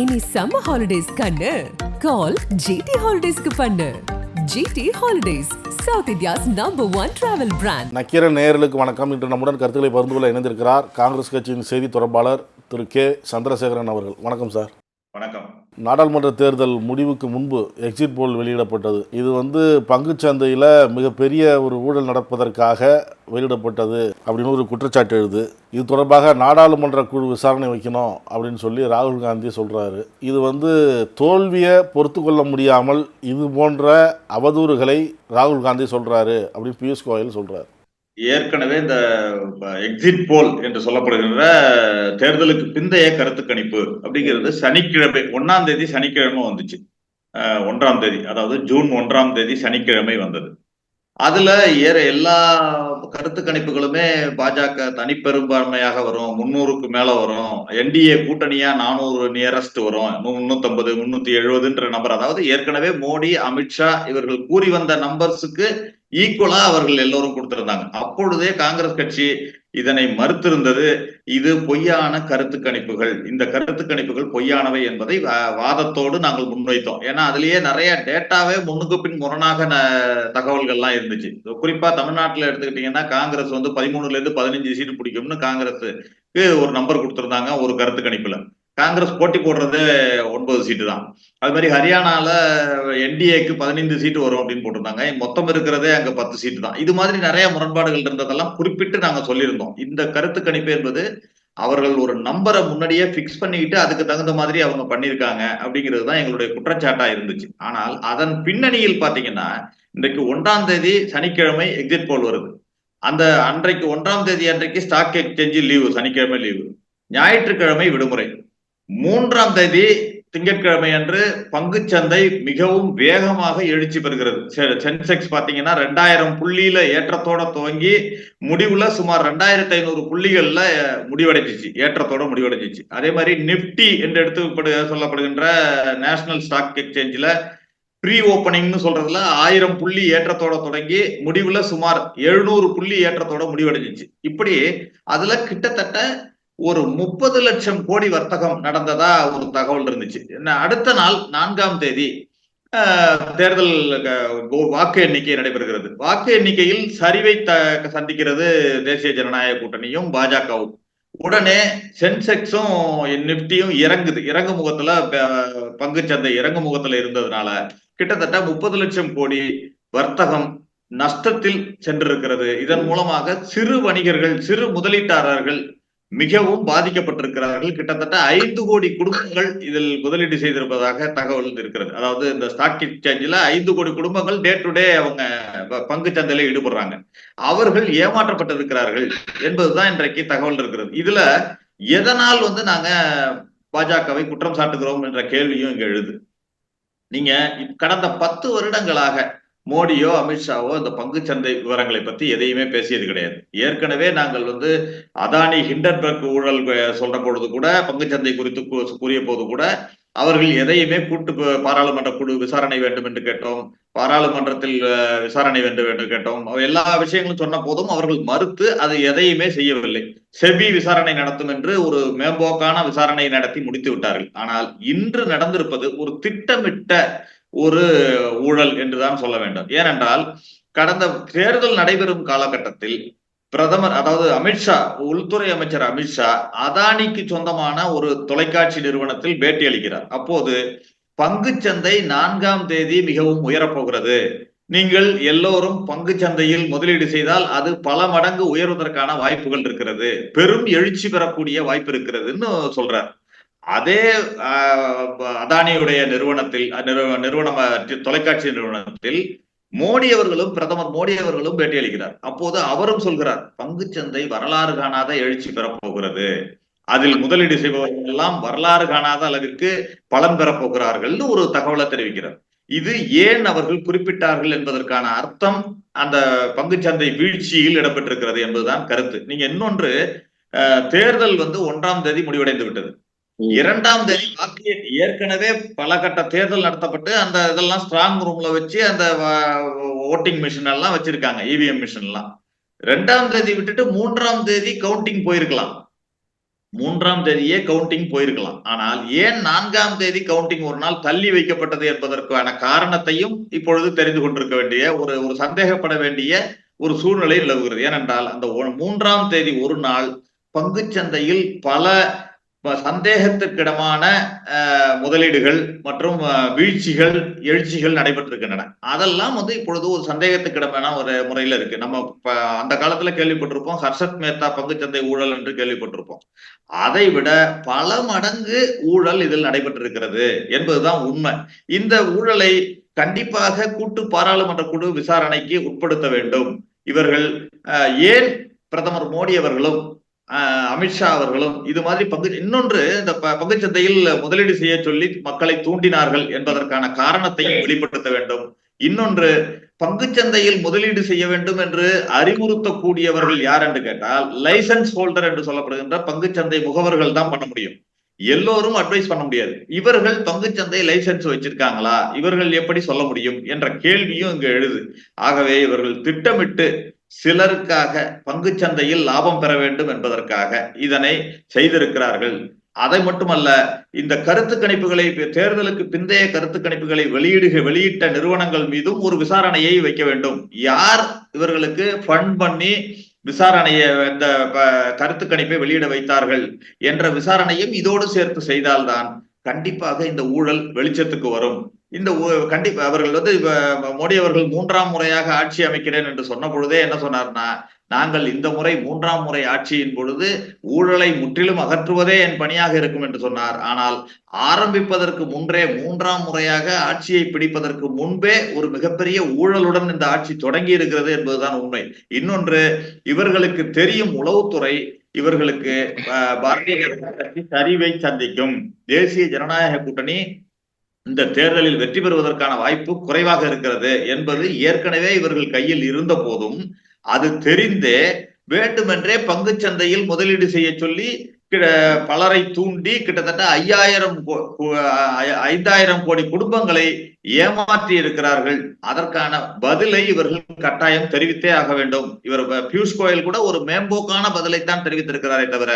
இனி summer holidays கண்ணு கால் GT ஹாலிடேஸ்க்கு பண்ணு. GT holidays, south India's #1 travel brand. Nakkheeran நேயர்களுக்கு வணக்கம். இன்று நம்முடன் கருத்துக்களை பகிர்ந்து கொள்ள இணைந்திருக்கிறார் காங்கிரஸ் கட்சியின் செய்தி தொடர்பாளர் திரு கே சந்திரசேகரன் அவர்கள். வணக்கம் சார். வணக்கம். நாடாளுமன்ற தேர்தல் முடிவுக்கு முன்பு எக்ஸிட் போல் வெளியிடப்பட்டது. இது பங்குச்சந்தையில் மிகப்பெரிய ஒரு ஊழல் நடப்பதற்காக வெளியிடப்பட்டது அப்படின்னு ஒரு குற்றச்சாட்டு எழுது. இது தொடர்பாக நாடாளுமன்ற குழு விசாரணை வைக்கணும் அப்படின்னு சொல்லி ராகுல் காந்தி சொல்கிறாரு. இது தோல்வியை பொறுத்து கொள்ள முடியாமல் இது போன்ற அவதூறுகளை ராகுல் காந்தி சொல்கிறாரு அப்படின்னு பியூஷ் கோயல் சொல்கிறார். ஏற்கனவே இந்த எக்ஸிட் போல் என்று சொல்லப்படுகின்ற தேர்தலுக்கு பிந்தைய கருத்து கணிப்பு அப்படிங்கிறது சனிக்கிழமை 1ஆம் தேதி சனிக்கிழமை வந்துச்சு. 1ஆம் தேதி, அதாவது ஜூன் 1ஆம் தேதி சனிக்கிழமை வந்தது. அதுல எல்லா கருத்து கணிப்புகளுமே பாஜக தனிப்பெரும்பான்மையாக வரும், 300க்கு மேல வரும், என்டிஏ கூட்டணியா 400 நியரஸ்ட் வரும், 350 370ன்ற நம்பர், அதாவது ஏற்கனவே மோடி அமித்ஷா இவர்கள் கூறி வந்த நம்பர்ஸுக்கு ஈக்குவலா அவர்கள் எல்லோரும் கொடுத்திருந்தாங்க. அப்பொழுதே காங்கிரஸ் கட்சி இதனை மறுத்திருந்தது. இது பொய்யான கருத்து கணிப்புகள், இந்த கருத்து கணிப்புகள் பொய்யானவை என்பதை வாதத்தோடு நாங்கள் முன்வைத்தோம். ஏன்னா அதுலயே நிறைய டேட்டாவே முன்னுக்கு பின் முரணாக தகவல்கள்லாம் இருந்துச்சு. குறிப்பா தமிழ்நாட்டில் எடுத்துக்கிட்டீங்கன்னா காங்கிரஸ் 13ல இருந்து 15 சீட்டு பிடிக்கும்னு காங்கிரஸுக்கு ஒரு நம்பர் கொடுத்திருந்தாங்க. ஒரு கருத்து கணிப்புல காங்கிரஸ் போட்டி போடுறது 9 சீட்டு தான். அது மாதிரி ஹரியானால என்டிஏக்கு 15 சீட்டு வரும் அப்படின்னு போட்டிருந்தாங்க. மொத்தம் இருக்கிறதே அங்க 10 சீட்டு தான். இது மாதிரி நிறைய முரண்பாடுகள் இருந்ததெல்லாம் குறிப்பிட்டு நாங்க சொல்லியிருந்தோம். இந்த கருத்து கணிப்பு என்பது அவர்கள் ஒரு நம்பரை முன்னாடியே பிக்ஸ் பண்ணிக்கிட்டு அதுக்கு தகுந்த மாதிரி அவங்க பண்ணியிருக்காங்க அப்படிங்கிறது தான் எங்களுடைய குற்றச்சாட்டா இருந்துச்சு. ஆனால் அதன் பின்னணியில் பாத்தீங்கன்னா இன்றைக்கு 1ஆம் தேதி சனிக்கிழமை எக்ஸிட் போல் வருது. அந்த அன்றைக்கு 1ஆம் தேதி அன்றைக்கு ஸ்டாக் எக்ஸ்சேஞ்சு லீவு, சனிக்கிழமை லீவு, ஞாயிற்றுக்கிழமை விடுமுறை. 3ஆம் தேதி திங்கட்கிழமை அன்று பங்குச்சந்தை மிகவும் வேகமாக எழுச்சி பெறுகிறது. சென்செக்ஸ் பாத்தீங்கன்னா 2000 புள்ளியில ஏற்றத்தோட துவங்கி முடிவுல சுமார் 2500 புள்ளிகள்ல முடிவடைஞ்சிச்சு, ஏற்றத்தோட முடிவடைஞ்சிச்சு. அதே மாதிரி நிப்டி என்று எடுத்து சொல்லப்படுகின்ற நேஷனல் ஸ்டாக் எக்ஸ்சேஞ்சில் ப்ரீ ஓப்பனிங்னு சொல்றதுல 1000 புள்ளி ஏற்றத்தோட தொடங்கி முடிவுல சுமார் 700 புள்ளி ஏற்றத்தோட முடிவடைஞ்சிச்சு. இப்படி அதுல கிட்டத்தட்ட ஒரு 30 லட்சம் கோடி வர்த்தகம் நடந்ததா ஒரு தகவல் இருந்துச்சு. அடுத்த நாள் 4ஆம் தேதி தேர்தல் வாக்கு எண்ணிக்கை நடைபெறுகிறது. வாக்கு எண்ணிக்கையில் சரிவை சந்திக்கிறது தேசிய ஜனநாயக கூட்டணியும் பாஜகவும். உடனே சென்செக்ஸும் நிப்டியும் இறங்கு முகத்துல, பங்குச்சந்தை இறங்கு முகத்துல இருந்ததுனால கிட்டத்தட்ட 30 லட்சம் கோடி வர்த்தகம் நஷ்டத்தில் சென்றிருக்கிறது. இதன் மூலமாக சிறு வணிகர்கள், சிறு முதலீட்டாளர்கள் மிகவும் பாதிக்கப்பட்டிருக்கிறார்கள். கிட்டத்தட்ட 5 கோடி குடும்பங்கள் இதில் முதலீடு செய்திருப்பதாக தகவல் இருக்கிறது. அதாவது இந்த ஸ்டாக் எக்ஸ்சேஞ்சில் 5 கோடி குடும்பங்கள் டே டு டே அவங்க பங்கு சந்தையில ஈடுபடுறாங்க. அவர்கள் ஏமாற்றப்பட்டிருக்கிறார்கள் என்பதுதான் இன்றைக்கு தகவல் இருக்கிறது. இதுல எதனால் நாங்க பாஜகவை குற்றம் சாட்டுகிறோம் என்ற கேள்வியும் இங்க எழுது. நீங்க கடந்த 10 வருடங்களாக மோடியோ அமித்ஷாவோ இந்த பங்குச்சந்தை விவரங்களை பத்தி எதையுமே பேசியது கிடையாது. ஏற்கனவே நாங்கள் அதானி ஹிண்டன்பர்க் ஊழல் சொல்ற பொழுது கூட, பங்குச்சந்தை குறித்து கூறிய போது கூட அவர்கள் எதையுமே பாராளுமன்ற குழு விசாரணை வேண்டும் என்று கேட்டோம், பாராளுமன்றத்தில் விசாரணை வேண்டும் என்று கேட்டோம். எல்லா விஷயங்களும் சொன்ன போதும் அவர்கள் மறுத்து அது எதையுமே செய்யவில்லை. செபி விசாரணை நடத்தும் என்று ஒரு மேம்போக்கான விசாரணை நடத்தி முடித்து விட்டார்கள். ஆனால் இன்று நடந்திருப்பது ஒரு திட்டமிட்ட ஒரு ஊழல் என்றுதான் சொல்ல வேண்டும். ஏனென்றால் கடந்த தேர்தல் நடைபெறும் காலகட்டத்தில் பிரதமர், அதாவது அமித்ஷா, உள்துறை அமைச்சர் அமித்ஷா அதானிக்கு சொந்தமான ஒரு தொலைக்காட்சி நிறுவனத்தில் பேட்டி அளிக்கிறார். அப்போது பங்குச்சந்தை 4ஆம் தேதி மிகவும் உயரப்போகிறது, நீங்கள் எல்லோரும் பங்கு சந்தையில் முதலீடு செய்தால் அது பல மடங்கு உயர்வதற்கான வாய்ப்புகள் இருக்கிறது, பெரும் எழுச்சி பெறக்கூடிய வாய்ப்பு இருக்கிறதுன்னு சொல்றார். அதே அதானியுடைய தொலைக்காட்சி நிறுவனத்தில் மோடி அவர்களும், பிரதமர் மோடி அவர்களும் பேட்டி அளிக்கிறார். அப்போது அவரும் சொல்கிறார், பங்குச்சந்தை வரலாறு காணாத எழுச்சி பெறப்போகிறது, அதில் முதலீடு செய்பவர்கள் எல்லாம் வரலாறு காணாத அளவிற்கு பலன் பெறப்போகிறார்கள் ஒரு தகவலை தெரிவிக்கிறார். இது ஏன் அவர்கள் குறிப்பிட்டார்கள் என்பதற்கான அர்த்தம் அந்த பங்குச்சந்தை வீழ்ச்சியில் இடம்பெற்றிருக்கிறது என்பதுதான் கருத்து. நீங்க இன்னொன்று, தேர்தல் 1ஆம் தேதி முடிவடைந்து விட்டது. 2ஆம் தேதி வாக்கு ஏற்கனவே பல கட்ட தேர்தல் நடத்தப்பட்டு அந்த இதெல்லாம் ஸ்ட்ராங் ரூம்ல வச்சு அந்த ஓட்டிங் மிஷின் எல்லாம் வச்சிருக்காங்க, இவிஎம் மிஷின் எல்லாம். 2ஆம் தேதி விட்டுட்டு 3ஆம் தேதி கவுண்டிங் போயிருக்கலாம். 3ஆம் தேதியே கவுண்டிங் போயிருக்கலாம். ஆனால் ஏன் 4ஆம் தேதி கவுண்டிங் ஒரு நாள் தள்ளி வைக்கப்பட்டது என்பதற்கான காரணத்தையும் இப்பொழுது தெரிந்து கொண்டிருக்க வேண்டிய ஒரு சந்தேகப்பட வேண்டிய ஒரு சூழ்நிலை நிலவுகிறது. ஏனென்றால் அந்த 3ஆம் தேதி ஒரு நாள் பங்குச்சந்தையில் பல சந்தேகத்திற்கிடமான முதலீடுகள் மற்றும் வீழ்ச்சிகள் எழுச்சிகள் நடைபெற்றிருக்கின்றன. அதெல்லாம் இப்பொழுது ஒரு சந்தேகத்துக்கிடமான ஒரு முறையில இருக்கு. நம்ம அந்த காலத்துல கேள்விப்பட்டிருப்போம் ஹர்ஷத் மேத்தா பங்குச்சந்தை ஊழல் என்று கேள்விப்பட்டிருப்போம். அதை விட பல மடங்கு ஊழல் இதில் நடைபெற்றிருக்கிறது என்பதுதான் உண்மை. இந்த ஊழலை கண்டிப்பாக கூட்டு பாராளுமன்ற குழு விசாரணைக்கு உட்படுத்த வேண்டும். இவர்கள் ஏன் பிரதமர் மோடி அவர்களும் அமித்ஷா அவர்களும் இது மாதிரி இன்னொன்று இந்த பங்குச்சந்தையில் முதலீடு செய்ய சொல்லி மக்களை தூண்டினார்கள் என்பதற்கான காரணத்தையும் வெளிப்படுத்த வேண்டும். இன்னொன்று, பங்குச்சந்தையில் முதலீடு செய்ய வேண்டும் என்று அறிவுறுத்தக்கூடியவர்கள் யார் என்று கேட்டால் லைசன்ஸ் ஹோல்டர் என்று சொல்லப்படுகின்ற பங்குச்சந்தை முகவர்கள் தான் பண்ண முடியும். எல்லோரும் அட்வைஸ் பண்ண முடியாது. இவர்கள் பங்குச்சந்தை லைசன்ஸ் வச்சிருக்காங்களா, இவர்கள் எப்படி சொல்ல முடியும் என்ற கேள்வியும் இங்கு எழுது. ஆகவே இவர்கள் திட்டமிட்டு சிலருக்காக பங்குச்சந்தையில் லாபம் பெற வேண்டும் என்பதற்காக இதனை செய்திருக்கிறார்கள். அதை மட்டுமல்ல, இந்த கருத்து கணிப்புகளை தேர்தலுக்கு பிந்தைய கருத்து கணிப்புகளை வெளியிட்ட நிறுவனங்கள் மீதும் ஒரு விசாரணையை வைக்க வேண்டும். யார் இவர்களுக்கு ஃபண்ட் பண்ணி விசாரணையை இந்த கருத்து கணிப்பை வெளியிட வைத்தார்கள் என்ற விசாரணையும் இதோடு சேர்த்து செய்தால்தான் கண்டிப்பாக இந்த ஊழல் வெளிச்சத்துக்கு வரும். இந்த கண்டிப்பா அவர்கள் மோடி அவர்கள் 3ஆம் முறையாக ஆட்சி அமைக்கிறேன் என்று சொன்ன பொழுதே என்ன சொன்னார்னா, நாங்கள் இந்த முறை 3ஆம் முறை ஆட்சியின் பொழுது ஊழலை முற்றிலும் அகற்றுவதே என் பணியாக இருக்கும் என்று சொன்னார். ஆனால் ஆரம்பிப்பதற்கு முன்றே 3ஆம் முறையாக ஆட்சியை பிடிப்பதற்கு முன்பே ஒரு மிகப்பெரிய ஊழலுடன் இந்த ஆட்சி தொடங்கி இருக்கிறது என்பதுதான் உண்மை. இன்னொன்று, இவர்களுக்கு தெரியும் உளவுத்துறை இவர்களுக்கு பாரதிய ஜனதா கட்சி சரிவை சந்திக்கும், தேசிய ஜனநாயக கூட்டணி இந்த தேர்தலில் வெற்றி பெறுவதற்கான வாய்ப்பு குறைவாக இருக்கிறது என்பது ஏற்கனவே இவர்கள் கையில் இருந்த போதும் அது தெரிந்தே வேண்டுமென்றே பங்கு சந்தையில் முதலீடு செய்ய சொல்லி பலரை தூண்டி கிட்டத்தட்ட 5,000 கோடி குடும்பங்களை ஏமாற்றி இருக்கிறார்கள். அதற்கான பதிலை இவர்கள் கட்டாயம் தெரிவித்தே ஆக வேண்டும். இவர் பியூஷ் கோயல் கூட ஒரு மேம்போக்கான பதிலைத்தான் தெரிவித்திருக்கிறாரே தவிர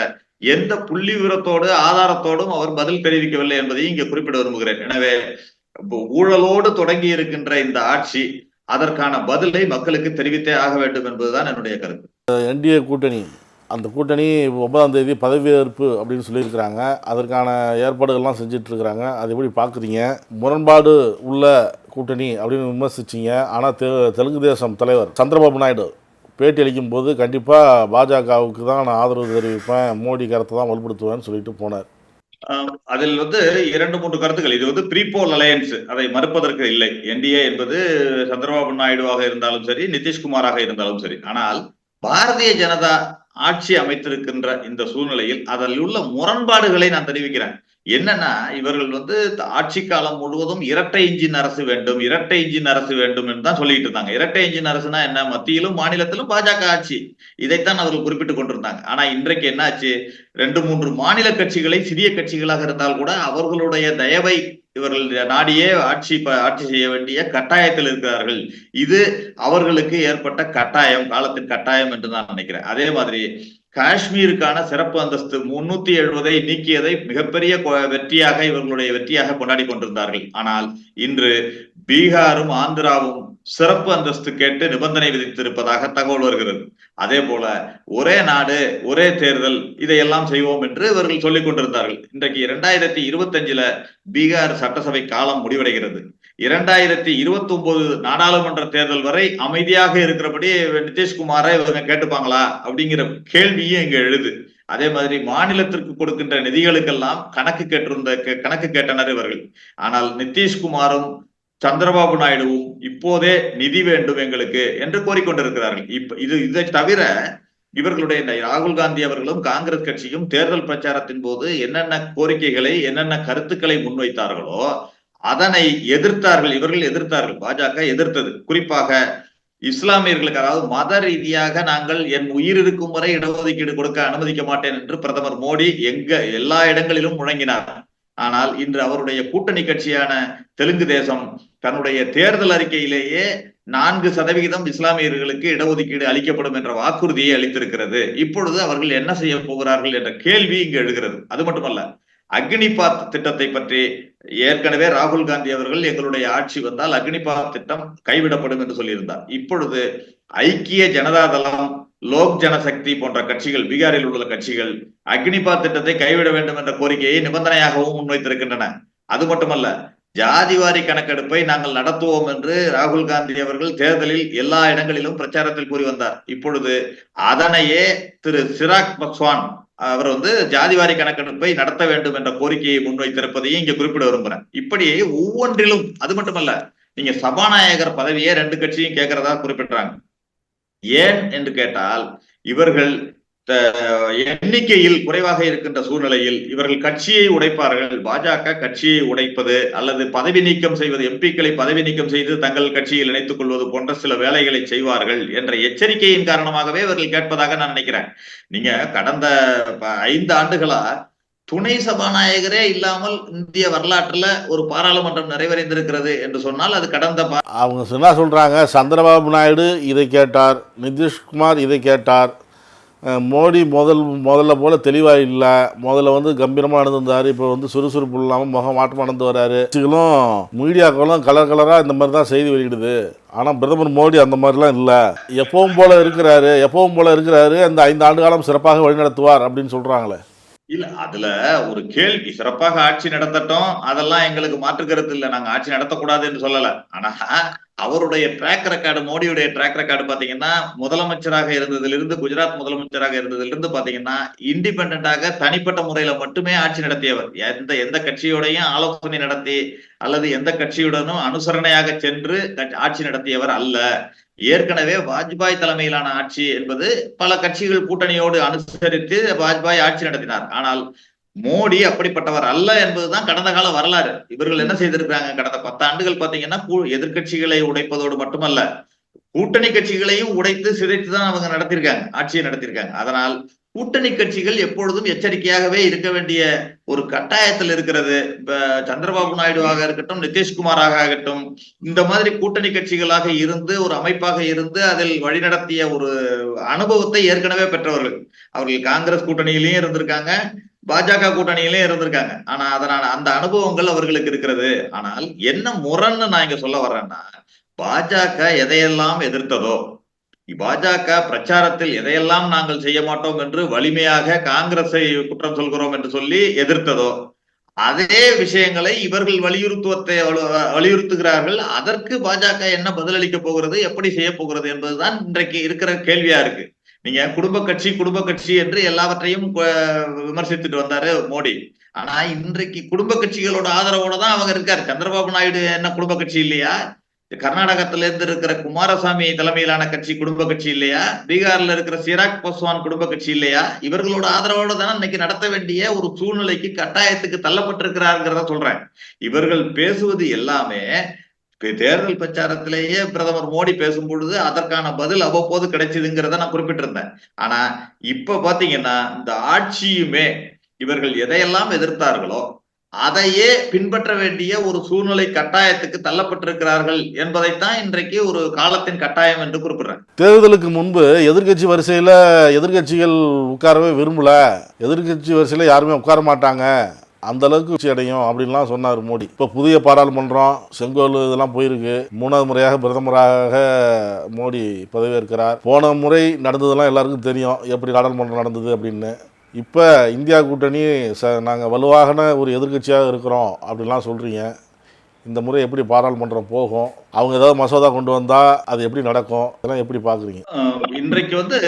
எந்த புள்ளி விவரத்தோடு ஆதாரத்தோடும் அவர் பதில் தெரிவிக்கவில்லை என்பதையும் இங்கே குறிப்பிட விரும்புகிறேன். எனவே ஊழலோடு தொடங்கி இருக்கின்ற இந்த ஆட்சி அதற்கான பதிலை மக்களுக்கு தெரிவித்தே ஆக வேண்டும் என்பதுதான் என்னுடைய கருத்து. என்டிஏ கூட்டணி, அந்த கூட்டணி 9ஆம் தேதி பதவியேற்பு அப்படின்னு சொல்லியிருக்கிறாங்க. அதற்கான ஏற்பாடுகள்லாம் செஞ்சுட்டு இருக்கிறாங்க. அது எப்படி பார்க்குறீங்க? முரண்பாடு உள்ள கூட்டணி அப்படின்னு விமர்சிச்சிங்க. ஆனால் தெலுங்கு தேசம் தலைவர் சந்திரபாபு நாயுடு பேட்டி அளிக்கும் போது கண்டிப்பாக பாஜகவுக்கு தான் நான் ஆதரவு தெரிவிப்பேன், மோடி கருத்தை தான் வலுப்படுத்துவேன்னு சொல்லிட்டு போனார். அதில் 2-3 கருத்துக்கள். இது ப்ரீபோல் அலையன்ஸ், அதை மறுப்பதற்கு இல்லை. என்டிஏ என்பது சந்திரபாபு நாயுடுவாக இருந்தாலும் சரி, நிதிஷ்குமாராக இருந்தாலும் சரி. ஆனால் பாரதிய ஜனதா ஆட்சி அமைத்திருக்கின்ற இந்த சூழ்நிலையில் அதில் உள்ள முரண்பாடுகளை நான் தெரிவிக்கிறேன். என்னன்னா, இவர்கள் ஆட்சி காலம் முழுவதும் இரட்டை இன்ஜின் அரசு வேண்டும், இரட்டை இன்ஜின் அரசு வேண்டும் என்று தான் சொல்லிட்டு இருந்தாங்க. இரட்டை இன்ஜின் அரசுனா என்ன? மத்தியிலும் மாநிலத்திலும் பாஜக ஆட்சி, இதைத்தான் அவர்கள் குறிப்பிட்டுக் கொண்டிருந்தாங்க. ஆனா இன்றைக்கு என்ன ஆச்சு? 2-3 மாநில கட்சிகளை சிறிய கட்சிகளாக இருந்தால் கூட அவர்களுடைய தயவை இவர்கள் நாடியே ஆட்சி செய்ய வேண்டிய கட்டாயத்தில் இருக்கிறார்கள். இது அவர்களுக்கு ஏற்பட்ட கட்டாயம், காலத்தின் கட்டாயம் என்று நான் நினைக்கிறேன். அதே மாதிரி காஷ்மீருக்கான சிறப்பு அந்தஸ்து 370 நீக்கியதை மிகப்பெரிய வெற்றியாக இவர்களுடைய வெற்றியாக கொண்டாடி கொண்டிருந்தார்கள். ஆனால் இன்று பீகாரும் ஆந்திராவும் சிறப்பு அந்தஸ்து கேட்டு நிபந்தனை விதித்திருப்பதாக தகவல் வருகிறது. அதே போல ஒரே நாடு ஒரே தேர்தல் இதையெல்லாம் செய்வோம் என்று இவர்கள் சொல்லிக் கொண்டிருந்தார்கள். இன்றைக்கு 2025 பீகார் சட்டசபை காலம் முடிவடைகிறது. 2029 நாடாளுமன்ற தேர்தல் வரை அமைதியாக இருக்கிறபடி நிதிஷ்குமாரை இவங்க கேட்டுப்பாங்களா அப்படிங்கிற கேள்வியும் இங்க எழுது. அதே மாதிரி மாநிலத்திற்கு கொடுக்கின்ற நிதிகளுக்கெல்லாம் கணக்கு கேட்டனர் இவர்கள். ஆனால் நிதிஷ்குமாரும் சந்திரபாபு நாயுடுவும் இப்போதே நிதி வேண்டும் எங்களுக்கு என்று கோரிக்கொண்டிருக்கிறார்கள். இதை தவிர இவர்களுடைய ராகுல் காந்தி அவர்களும் காங்கிரஸ் கட்சியும் தேர்தல் பிரச்சாரத்தின் போது என்னென்ன கோரிக்கைகளை என்னென்ன கருத்துக்களை முன்வைத்தார்களோ அதனை எதிர்த்தார்கள். இவர்கள் எதிர்த்தார்கள், பாஜக எதிர்த்தது. குறிப்பாக இஸ்லாமியர்களுக்கு, அதாவது மத ரீதியாக நாங்கள் என் உயிர் இருக்கும் வரை இடஒதுக்கீடு கொடுக்க அனுமதிக்க மாட்டேன் என்று பிரதமர் மோடி எல்லா இடங்களிலும் முழங்கினார். ஆனால் இன்று அவருடைய கூட்டணி கட்சியான தெலுங்கு தேசம் தன்னுடைய தேர்தல் அறிக்கையிலேயே 4% இஸ்லாமியர்களுக்கு இடஒதுக்கீடு அளிக்கப்படும் என்ற வாக்குறுதியை அளித்திருக்கிறது. இப்பொழுது அவர்கள் என்ன செய்ய போகிறார்கள் என்ற கேள்வி இங்கு எழுகிறது. அது மட்டுமல்ல, அக்னிபாத் திட்டத்தை பற்றி ஏற்கனவே ராகுல் காந்தி அவர்கள் எங்களுடைய ஆட்சி வந்தால் அக்னிபாத் திட்டம் கைவிடப்படும் என்று சொல்லியிருந்தார். இப்பொழுது ஐக்கிய ஜனதா தளம், லோக் ஜனசக்தி போன்ற கட்சிகள், பீகாரில் உள்ள கட்சிகள் அக்னிபாத் திட்டத்தை கைவிட வேண்டும் என்ற கோரிக்கையை நிபந்தனையாகவும் முன்வைத்திருக்கின்றன. அது மட்டுமல்ல, ஜாதிவாரி கணக்கெடுப்பை நாங்கள் நடத்துவோம் என்று ராகுல் காந்தி அவர்கள் தேர்தலில் எல்லா இடங்களிலும் பிரச்சாரத்தில் கூறி வந்தார். இப்பொழுது அதனையே திரு சிராக் பஸ்வான் அவர் ஜாதிவாரி கணக்கெடுப்பை நடத்த வேண்டும் என்ற கோரிக்கையை முன்வைத்திருப்பதையும் இங்க குறிப்பிட விரும்புறேன். இப்படி ஒவ்வொன்றிலும், அது மட்டுமல்ல, நீங்க சபாநாயகர் பதவியே 2 கட்சியும் கேட்கிறதா குறிப்பிட்டாங்க. ஏன் என்று கேட்டால், இவர்கள் எண்ணிக்கையில் குறைவாக இருக்கின்ற சூழ்நிலையில் இவர்கள் கட்சியை உடைப்பார்கள். பாஜக கட்சியை உடைப்பது அல்லது பதவி நீக்கம் செய்வது, எம்பிக்களை பதவி நீக்கம் செய்து தங்கள் கட்சியில் இணைத்துக் கொள்வது போன்ற சில வேலைகளை செய்வார்கள் என்ற எச்சரிக்கையின் காரணமாகவே இவர்கள் கேட்பதாக நான் நினைக்கிறேன். நீங்க கடந்த 5 ஆண்டுகளா துணை சபாநாயகரே இல்லாமல் இந்திய வரலாற்றுல ஒரு பாராளுமன்றம் நிறைவடைந்திருக்கிறது என்று சொன்னால் அது கடந்த அவங்க என்ன சொல்றாங்க, சந்திரபாபு நாயுடு இதை கேட்டார், நிதிஷ்குமார் இதை கேட்டார், மோடி முதல்ல போல தெளிவாக இல்லை, முதல்ல கம்பீரமாக நடந்திருந்தார், இப்போ சுறுசுறுப்பு இல்லாமல் முகம் மாற்றம் நடந்து வர்றாரு. மீடியாக்களும் கலர் கலராக இந்த மாதிரி தான் செய்தி வெளியிடுது. ஆனால் பிரதமர் மோடி அந்த மாதிரிலாம் இல்லை, எப்பவும் போல இருக்கிறாரு, அந்த 5 ஆண்டு காலம் சிறப்பாக வழிநடத்துவார் அப்படின்னு சொல்கிறாங்களே. இல்ல, அதுல ஒரு கேள்வி, சிறப்பாக ஆட்சி நடத்தட்டும், அதெல்லாம் எங்களுக்கு மாற்று கருத்து இல்லை, நாங்க ஆட்சி நடத்தக்கூடாது என்று சொல்லல. ஆனா அவருடைய ட்ராக் ரெக்கார்டு, மோடியுடைய ட்ராக் ரெக்கார்டு பாத்தீங்கன்னா, முதலமைச்சராக இருந்ததிலிருந்து, குஜராத் முதலமைச்சராக இருந்ததிலிருந்து பாத்தீங்கன்னா, இண்டிபெண்டாக தனிப்பட்ட முறையில மட்டுமே ஆட்சி நடத்தியவர். எந்த கட்சியோடையும் ஆலோசனை நடத்தி அல்லது எந்த கட்சியுடனும் அனுசரணையாக சென்று ஆட்சி நடத்தியவர் அல்ல. ஏற்கனவே வாஜ்பாய் தலைமையிலான ஆட்சி என்பது பல கட்சிகள் கூட்டணியோடு அனுசரித்து வாஜ்பாய் ஆட்சி நடத்தினார். ஆனால் மோடி அப்படிப்பட்டவர் அல்ல என்பதுதான் கடந்த கால வரலாறு. இவர்கள் என்ன செய்திருக்காங்க, கடந்த 10 ஆண்டுகள் பாத்தீங்கன்னா எதிர்கட்சிகளை உடைப்பதோடு மட்டுமல்ல, கூட்டணி கட்சிகளையும் உடைத்து சிதைத்து தான் அவங்க நடத்திருக்காங்க, ஆட்சியை நடத்திருக்காங்க. அதனால் கூட்டணி கட்சிகள் எப்பொழுதும் எச்சரிக்கையாகவே இருக்க வேண்டிய ஒரு கட்டாயத்தில் இருக்கிறது. சந்திரபாபு நாயுடுவாக இருக்கட்டும், நிதிஷ்குமாராக ஆகட்டும், இந்த மாதிரி கூட்டணி கட்சிகளாக இருந்து ஒரு அமைப்பாக இருந்து அதில் வழிநடத்திய ஒரு அனுபவத்தை ஏற்கனவே பெற்றவர்கள். அவர்கள் காங்கிரஸ் கூட்டணியிலையும் இருந்திருக்காங்க, பாஜக கூட்டணியிலையும் இருந்திருக்காங்க. ஆனா அதனால அந்த அனுபவங்கள் அவர்களுக்கு இருக்கிறது. ஆனால் என்ன முரண்னு நான் இங்க சொல்ல வர்றேன்னா, பாஜக எதையெல்லாம் எதிர்த்ததோ, பாஜக பிரச்சாரத்தில் எதையெல்லாம் நாங்கள் செய்ய மாட்டோம் என்று வலிமையாக காங்கிரஸை குற்றம் சொல்கிறோம் என்று சொல்லி எதிர்த்ததோ, அதே விஷயங்களை இவர்கள் வலியுறுத்துகிறார்கள். அதற்கு பாஜக என்ன பதிலளிக்க போகிறது, எப்படி செய்ய போகிறது என்பதுதான் இன்றைக்கு இருக்கிற கேள்வியா இருக்கு. நீங்க குடும்ப கட்சி என்று எல்லாவற்றையும் விமர்சித்துட்டு வந்தாரு மோடி. ஆனா இன்றைக்கு குடும்ப கட்சிகளோட ஆதரவோட தான் அவங்க இருக்காரு. சந்திரபாபு நாயுடு என்ன குடும்ப கட்சி இல்லையா? கர்நாடகத்தில இருந்து இருக்கிற குமாரசாமி தலைமையிலான கட்சி குடும்ப கட்சி இல்லையா? பீகார்ல இருக்கிற சிராக் பஸ்வான் குடும்ப கட்சி இல்லையா? இவர்களோட ஆதரவோட தானே இன்னைக்கு நடத்த வேண்டிய ஒரு சூழ்நிலைக்கு, கட்டாயத்துக்கு தள்ளப்பட்டிருக்கிறாருங்கிறத சொல்றேன். இவர்கள் பேசுவது எல்லாமே தேர்தல் பிரச்சாரத்திலேயே பிரதமர் மோடி பேசும் பொழுது அதற்கான பதில் அவ்வப்போது கிடைச்சதுங்கிறத நான் குறிப்பிட்டிருந்தேன். ஆனா இப்ப பாத்தீங்கன்னா இந்த ஆட்சியுமே இவர்கள் எதையெல்லாம் எதிர்த்தார்களோ அதையே பின்பற்ற வேண்டிய ஒரு சூழ்நிலை, கட்டாயத்துக்கு தள்ளப்பட்டிருக்கிறார்கள் என்பதைத்தான் இன்றைக்கு ஒரு காலத்தின் கட்டாயம் என்று குறிப்பிடுறேன். தேர்தலுக்கு முன்பு எதிர்கட்சி வரிசையில எதிர்கட்சிகள் உட்காரவே விரும்பல, எதிர்கட்சி வரிசையில யாருமே உட்கார மாட்டாங்க, அந்த அளவுக்கு அடையும் அப்படின்லாம் சொன்னார் மோடி. இப்போ புதிய பாராளுமன்றம், செங்கோல் இதெல்லாம் போயிருக்கு. 3வது முறையாக பிரதமராக மோடி பதவியேற்கிறார். போன முறை நடந்ததெல்லாம் எல்லாருக்கும் தெரியும், எப்படி நாடாளுமன்றம் நடந்தது அப்படின்னு. இப்போ இந்தியா கூட்டணி நாங்கள் வலுவான ஒரு எதிர்கட்சியாக இருக்கிறோம் அப்படின்லாம் சொல்கிறீங்க. இந்த முறை எப்படி பாராளுமன்றம் போகும்? அவங்க ஏதாவது மசோதா கொண்டு வந்தா அது எப்படி நடக்கும்? இதெல்லாம் எப்படி பாக்குறீங்க? இன்றைக்கு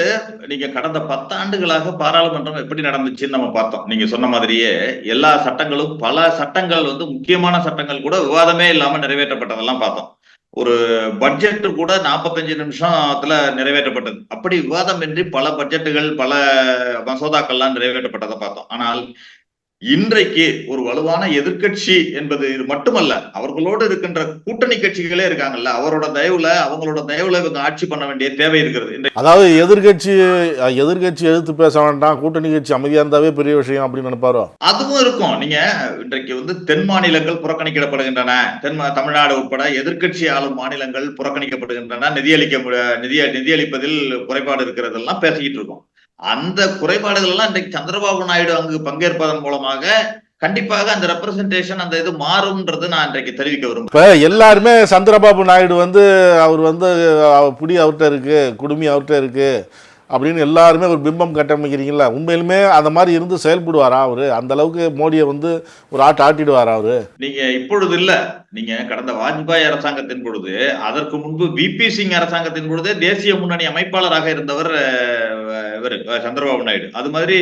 நீங்க கடந்த 10 ஆண்டுகளாக பாராளுமன்றம் எப்படி நடந்துச்சுன்னு நம்ம பார்த்தோம். நீங்க சொன்ன மாதிரியே எல்லா சட்டங்களும், பல சட்டங்கள் முக்கியமான சட்டங்கள் கூட விவாதமே இல்லாம நிறைவேற்றப்பட்டதெல்லாம் பார்த்தோம். ஒரு பட்ஜெட் கூட 45 நிமிஷத்துல நிறைவேற்றப்பட்டது. அப்படி விவாதமின்றி பல பட்ஜெட்டுகள், பல மசோதாக்கள்லாம் நிறைவேற்றப்பட்டதை பார்த்தோம். ஆனால் இன்றைக்கு ஒரு வலுவான எதிர்க்கட்சி என்பது இது மட்டுமல்ல, அவர்களோடு இருக்கின்ற கூட்டணி கட்சிகளே இருக்காங்கல்ல, அவங்களோட தயவுல இவங்க ஆட்சி பண்ண வேண்டிய தேவை இருக்கிறது. அதாவது எதிர்கட்சி எதிர்த்து பேச வேண்டாம், கூட்டணி கட்சி அமைதியா இருந்தாவே பெரிய விஷயம் அப்படின்னு நினைப்பாரோ? அதுவும் இருக்கும். நீங்க இன்றைக்கு தென் மாநிலங்கள் புறக்கணிக்கப்படுகின்றன, தமிழ்நாடு உட்பட எதிர்கட்சி ஆளும் மாநிலங்கள் புறக்கணிக்கப்படுகின்றன, நிதியளிப்பதில் குறைபாடு இருக்கிறதெல்லாம் பேசிக்கிட்டு இருக்கோம். அந்த குறைபாடுகள் எல்லாம் இன்றைக்கு சந்திரபாபு நாயுடு அங்கு பங்கேற்பதன் மூலமாக கண்டிப்பாக அந்த ரெப்ரசன்டேஷன் அந்த இது மாறும்ன்றது நான் இன்றைக்கு தெரிவிக்க விரும்புகிறேன். இப்ப எல்லாருமே சந்திரபாபு நாயுடு அவர் புடி அவர்கிட்ட இருக்கு, குடுமி அவர்கிட்ட இருக்கு அப்படின்னு எல்லாருமே ஒரு பிம்பம் கட்டமைக்கிறீங்களா? உண்மையிலுமே அந்த மாதிரி இருந்து செயல்படுவாரா அவரு? அந்த அளவுக்கு மோடியை ஒரு ஆட்டிடுவாரா அவரு? நீங்க இப்பொழுது இல்ல, நீங்க கடந்த வாஜ்பாய் அரசாங்கத்தின் பொழுது, அதற்கு முன்பு விபி சிங் அரசாங்கத்தின் பொழுதே தேசிய முன்னணி அமைப்பாளராக இருந்தவர் சந்திரபாபு நாயுடு. அது மாதிரி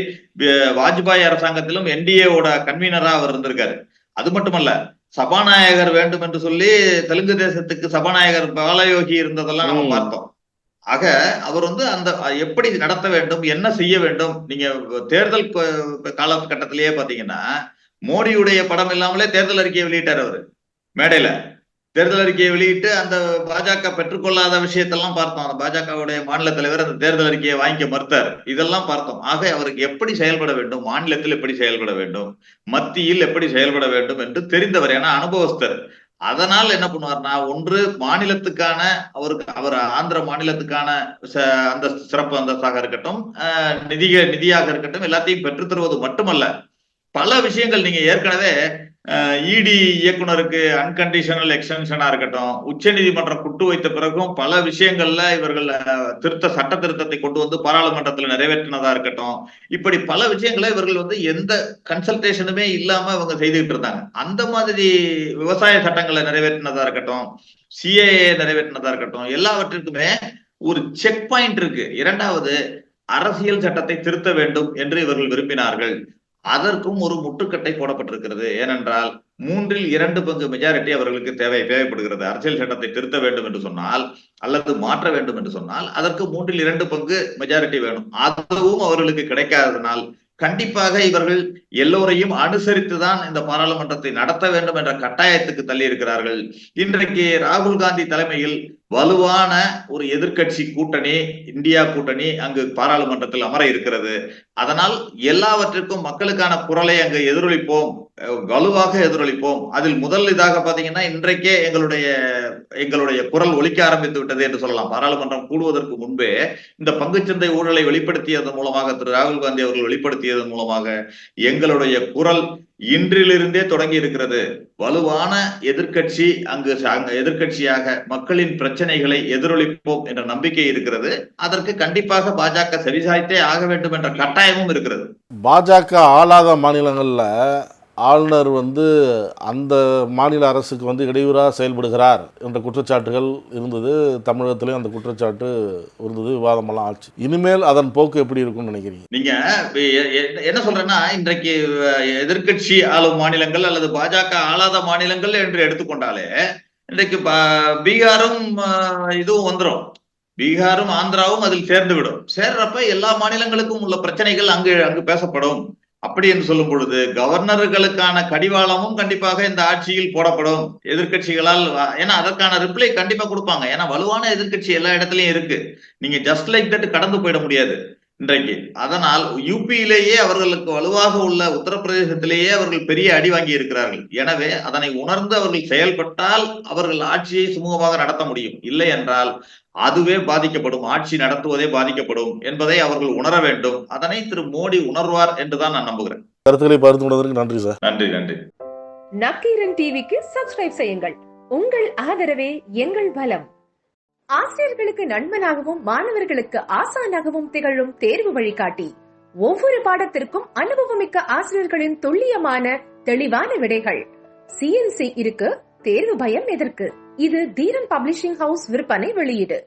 வாஜ்பாய் அரசாங்கத்திலும் என்டிஏவோட கன்வீனரா அவர் இருந்திருக்காரு. அது மட்டுமல்ல, சபாநாயகர் வேண்டும் என்று சொல்லி தெலுங்கு தேசத்துக்கு சபாநாயகர் பாலயோகி இருந்ததெல்லாம் நம்ம பார்த்தோம். ஆக அவர் அந்த எப்படி நடத்த வேண்டும், என்ன செய்ய வேண்டும், நீங்க தேர்தல் காலகட்டத்திலேயே பாத்தீங்கன்னா மோடியுடைய படம் இல்லாமலே தேர்தல் அறிக்கையை வெளியிட்டார் அவரு. மேடையில தேர்தல் அறிக்கையை வெளியிட்டு அந்த பாஜக பெற்றுக்கொள்ளாத விஷயத்தெல்லாம் பார்த்தோம். அந்த பாஜகவுடைய மாநில தலைவர் அந்த தேர்தல் அறிக்கையை வாங்கிக்க மறுத்தார். இதெல்லாம் பார்த்தோம். ஆக அவருக்கு எப்படி செயல்பட வேண்டும், மாநிலத்தில் எப்படி செயல்பட வேண்டும், மத்தியில் எப்படி செயல்பட வேண்டும் என்று தெரிந்தவர், ஏன்னா அனுபவஸ்தர். அதனால் என்ன பண்ணுவார்னா, ஒன்று மாநிலத்துக்கான அவர் ஆந்திர மாநிலத்துக்கான அந்த சிறப்பு அந்தஸ்தாக இருக்கட்டும், நிதியாக இருக்கட்டும், எல்லாத்தையும் பெற்றுத் தருவது மட்டுமல்ல, பல விஷயங்கள் நீங்க ஏற்கனவே இடி இயக்குனருக்கு அன்கண்டிஷனல் எக்ஸ்டென்ஷனா இருக்கட்டும், உச்ச நீதிமன்றம் குட்டு வைத்த பிறகும் பல விஷயங்கள்ல இவர்கள் சட்ட திருத்தத்தை கொண்டு பாராளுமன்றத்தில் நிறைவேற்றினதா இருக்கட்டும், இப்படி பல விஷயங்களை இவர்கள் எந்த கன்சல்டேஷனுமே இல்லாம இவங்க செய்துகிட்டு இருந்தாங்க. அந்த மாதிரி விவசாய சட்டங்களை நிறைவேற்றினதா இருக்கட்டும், சிஏஏ நிறைவேற்றினதா இருக்கட்டும், எல்லாவற்றிற்குமே ஒரு செக் பாயிண்ட் இருக்கு. இரண்டாவது, அரசியல் சட்டத்தை திருத்த வேண்டும் என்று இவர்கள் விரும்பினார்கள். அதற்கும் ஒரு முட்டுக்கட்டை போடப்பட்டிருக்கிறது. ஏனென்றால் 2/3 மெஜாரிட்டி அவர்களுக்கு தேவைப்படுகிறது. அரசியல் சட்டத்தை திருத்த வேண்டும் என்று சொன்னால் அல்லது மாற்ற வேண்டும் என்று சொன்னால் அதற்கு 2/3 மெஜாரிட்டி வேணும். அதுவும் அவர்களுக்கு கிடைக்காததனால் கண்டிப்பாக இவர்கள் எல்லோரையும் அனுசரித்துதான் இந்த பாராளுமன்றத்தை நடத்த வேண்டும் என்ற கட்டாயத்துக்கு தள்ளி இருக்கிறார்கள். இன்றைக்கு ராகுல் காந்தி தலைமையில் வலுவான ஒரு எதிர்கட்சி கூட்டணி, இந்தியா கூட்டணி அங்கு பாராளுமன்றத்தில் அமர இருக்கிறது. அதனால் எல்லாவற்றிற்கும் மக்களுக்கான குரலை அங்கு எதிரொலிப்போம், வலுவாக எதிரொலிப்போம். அதில் முதல் இதாக பாத்தீங்கன்னா, இன்றைக்கே எங்களுடைய குரல் ஒலிக்க ஆரம்பித்து விட்டது என்று சொல்லலாம். பாராளுமன்றம் கூடுவதற்கு முன்பே இந்த பங்குச்சந்தை ஊழலை வெளிப்படுத்தியதன் மூலமாக, திரு ராகுல் காந்தி அவர்கள் வெளிப்படுத்தியதன் மூலமாக எங்களுடைய குரல் இன்றிலிருந்தே தொடங்கி இருக்கிறது. வலுவான எதிர்கட்சி அங்கு எதிர்கட்சியாக மக்களின் பிரச்சனைகளை எதிரொலிப்போம் என்ற நம்பிக்கை இருக்கிறது. அதற்கு கண்டிப்பாக பாஜக செவிசாய்த்தே ஆக வேண்டும் என்ற கட்டாயமும் இருக்கிறது. பாஜக ஆளாத மாநிலங்கள்ல ஆளுநர் அந்த மாநில அரசுக்கு இடையூறாக செயல்படுகிறார் என்ற குற்றச்சாட்டுகள் இருந்தது. தமிழகத்திலேயும் அந்த குற்றச்சாட்டு இருந்தது, விவாதமெல்லாம் ஆச்சு. இனிமேல் அதன் போக்கு எப்படி இருக்கும்னு நினைக்கிறீங்க? நீங்க என்ன சொல்றேன்னா, இன்றைக்கு எதிர்கட்சி ஆளும் மாநிலங்கள் அல்லது பாஜக ஆளாத மாநிலங்கள் என்று எடுத்துக்கொண்டாலே இன்றைக்கு பீகாரும் இதுவும் வந்துடும், பீகாரும் ஆந்திராவும் அதில் சேர்ந்து விடும். சேர்றப்ப எல்லா மாநிலங்களுக்கும் உள்ள பிரச்சனைகள் அங்கு பேசப்படும். அப்படி என்று சொல்லும் பொழுது கவர்னர்களுக்கான கடிவாளமும் கண்டிப்பாக இந்த ஆட்சியில் போடப்படும் எதிர்கட்சிகளால். ஏன்னா அதற்கான ரிப்ளை கண்டிப்பா கொடுப்பாங்க. ஏன்னா வலுவான எதிர்கட்சி எல்லா இடத்துலயும் இருக்கு. நீங்க ஜஸ்ட் லைக் தட் கடந்து போயிட முடியாது இன்றைக்கு. அதனால் யூபியிலேயே அவர்களுக்கு வலுவாக உள்ள உத்தரப்பிரதேசத்திலேயே அவர்கள் பெரிய அடி வாங்கி இருக்கிறார்கள். எனவே அதனை உணர்ந்து அவர்கள் செயல்பட்டால் அவர்கள் ஆட்சியை சுமூகமாக நடத்த முடியும். இல்லை என்றால் அதுவே பாதிக்கப்படும், ஆட்சி நடத்துவதே பாதிக்கப்படும் என்பதை அவர்கள் உணர வேண்டும். அதனை திரு மோடி உணர்வார் என்றுதான் நான் நம்புகிறேன். கருத்துக்களை பகிர்ந்து கொண்டதற்கு நன்றி சார். நன்றி. நக்கீரன் டிவிக்கு சப்ஸ்கிரைப் செய்யுங்கள். உங்கள் ஆதரவே எங்கள் பலம். ஆசிரியர்களுக்கு நண்பனாகவும் மாணவர்களுக்கு ஆசானாகவும் திகழும் தேர்வு வழிகாட்டி. ஒவ்வொரு பாடத்திற்கும் அனுபவமிக்க ஆசிரியர்களின் துல்லியமான தெளிவான விடைகள். CNC இருக்கு, தேர்வு பயம் எதற்கு? இது தீரன் பப்ளிஷிங் ஹவுஸ் விற்பனை வெளியீடு.